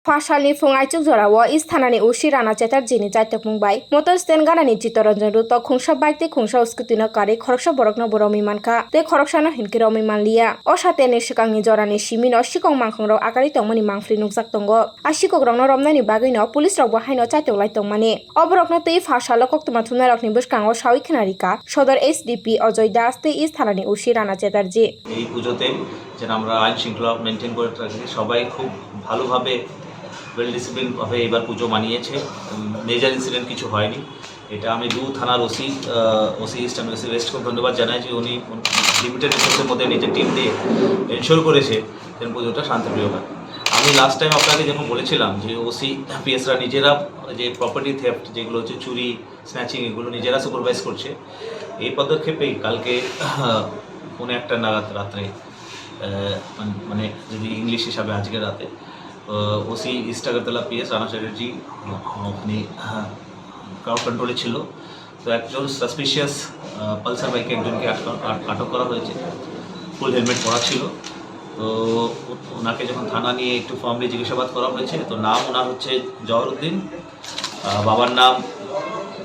Fasalni Fungaichuk Zorawo is Tanani Ushirana Chatterjini Mumbai, Motor Sten Ganani Chitoranjan Ruto Kungsha Baite Kungsha Uskutino Kari, Korsha Borokno Boromi Manka, the Korokshana Hinkiromi Manlia, Oshatene Shikangi Zorani Shimino, Shikong Mankoro, Akarito Moni Manfri Nuksatongo, Ashiko Grono Romnani Bagino, Police of Wahino Chato Lightomani, Obrokno Te Fashalok Matuna of Nibushkan or Shawikanarika, Shodor SDP or Joydas, the is Tanani Ushirana Chatterji. এই পুজোতে যে আমরা আইন শৃঙ্খলা maintain করে থাকি সবাই খুব ভালোভাবে ওয়েল ডিসিপ্লিনভাবে এবার পুজো মানিয়েছে। মেজর ইনসিডেন্ট কিছু হয়নি। এটা আমি দু থানার ওসি ইস্ট আমি ওসি ওয়েস্টকে ধন্যবাদ জানাই যে উনি লিমিটেড রিসোর্সের মধ্যে নিজের টিম দিয়ে এনশোর করেছে যেন পুজোটা শান্তিপ্রিয় হয়। আমি লাস্ট টাইম আপনাকে যখন বলেছিলাম যে ওসি পিএসরা নিজেরা যে প্রপার্টি থেফট যেগুলো হচ্ছে চুরি স্ন্যাচিং এগুলো নিজেরা সুপারভাইজ করছে, এই পদক্ষেপেই কালকে 1:30 নাগাদ রাত্রে মানে যদি ইংলিশ হিসাবে আজকে রাতে OC east Agartala PS Rana Chatterjee উনি ক্রাউড কন্ট্রোলে ছিল। তো একজন সাসপিশিয়াস পালসার বাইকে একজনকে আটক করা হয়েছে, ফুল হেলমেট পরা ছিল। তো ওনাকে যখন থানা নিয়ে একটু ফর্মলি জিজ্ঞাসাবাদ করা হয়েছে, তো নাম ওনার হচ্ছে জহরউদ্দিন, বাবার নাম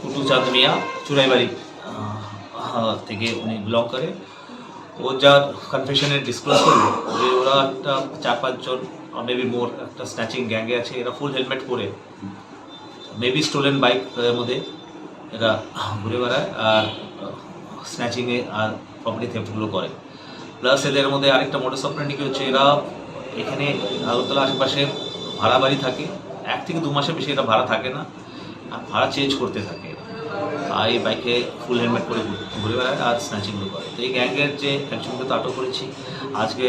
কুটু চাঁদ মিয়া, চুরাইবাড়ি থেকে উনি বিলং করে। ও যার কনফেশনে ডিসক্লোজ করলো যে ওরা একটা 4-5 জন মেবি মোর একটা স্ন্যাচিং গ্যাঙ্গে আছে, এরা ফুল হেলমেট পরে মেবি স্টোলেন বাইক মধ্যে এরা ঘুরে বেড়ায় আর স্ন্যাচিংয়ে আর প্রপার্টি থেফটগুলো করে। প্লাস এদের মধ্যে আরেকটা মোটর অপারেন্ডি হচ্ছে এরা এখানে আগরতলা আশেপাশে ভাড়া বাড়ি থাকে, 1 থেকে 2 মাসের বেশি এরা ভাড়া থাকে না, আর ভাড়া চেঞ্জ করতে থাকে আর এই বাইকে ফুল হেলমেট পরে ঘুরে বেড়ায় আর স্ন্যাচিংগুলো করে। তো এই গ্যাংয়ের যে একজনকে তো আটক করেছি, আজকে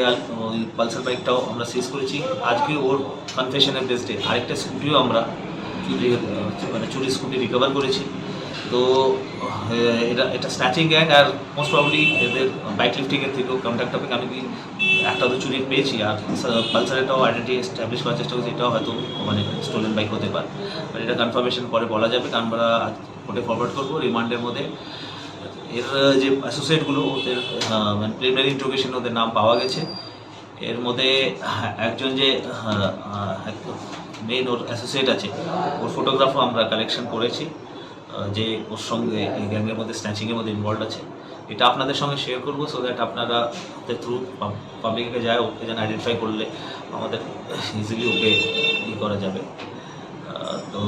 ওই পালসার বাইকটাও আমরা সিজ করেছি। আজকে ওর কনফেশনের বেসডে আরেকটা স্কুটিও আমরা চুরি স্কুটি রিকভার করেছি। তো এটা স্ন্যাচিং গ্যাং আর মোস্ট প্রবলি এদের বাইক লিফটিংয়ের থেকেও কন্ট্যাক্ট হবে। আমি কি একটা তো চুরি পেয়েছি আর পালসারেটাও আইডেন্টি এস্টাবলিশ করার চেষ্টা করছি, এটাও হয়তো মানে স্টোলেন বাইক হতে পারে, বাট এটা কনফার্মেশন পরে বলা যাবে, কারণ আমরা কোর্টে ফরওয়ার্ড করবো। রিমান্ডের মধ্যে এর যে অ্যাসোসিয়েটগুলো ওদের মানে প্রিলিমিনারি ইন্ট্রোগেশন ওদের নাম পাওয়া গেছে। এর মধ্যে একজন যে মেইন ওর অ্যাসোসিয়েট আছে, ওর ফটোগ্রাফও আমরা কালেকশন করেছি যে ওর সঙ্গে এই গ্যাংয়ের মধ্যে স্ন্যাচিংয়ের মধ্যে ইনভলভ আছে। এটা আপনাদের সঙ্গে শেয়ার করবো সো দ্যাট আপনারা থ্রু পাবলিকে যায় ওকে যেন আইডেন্টিফাই করলে আমাদের ইজিলি ওকে করা যাবে। তো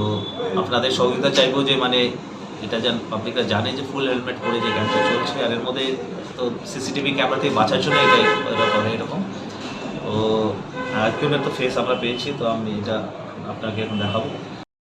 আপনাদের সহযোগিতা চাইবো যে মানে এটা যেন পাবলিকরা জানে যে ফুল হেলমেট পরে যে গ্যাংটা চলছে, আর এর মধ্যে তো সিসিটিভি ক্যামেরা থেকে বাঁচার জন্য এটা করে এরকম। তো একজনের তো ফেস আমরা পেয়েছি, তো আমি এটা আপনাকে এখন দেখাবো।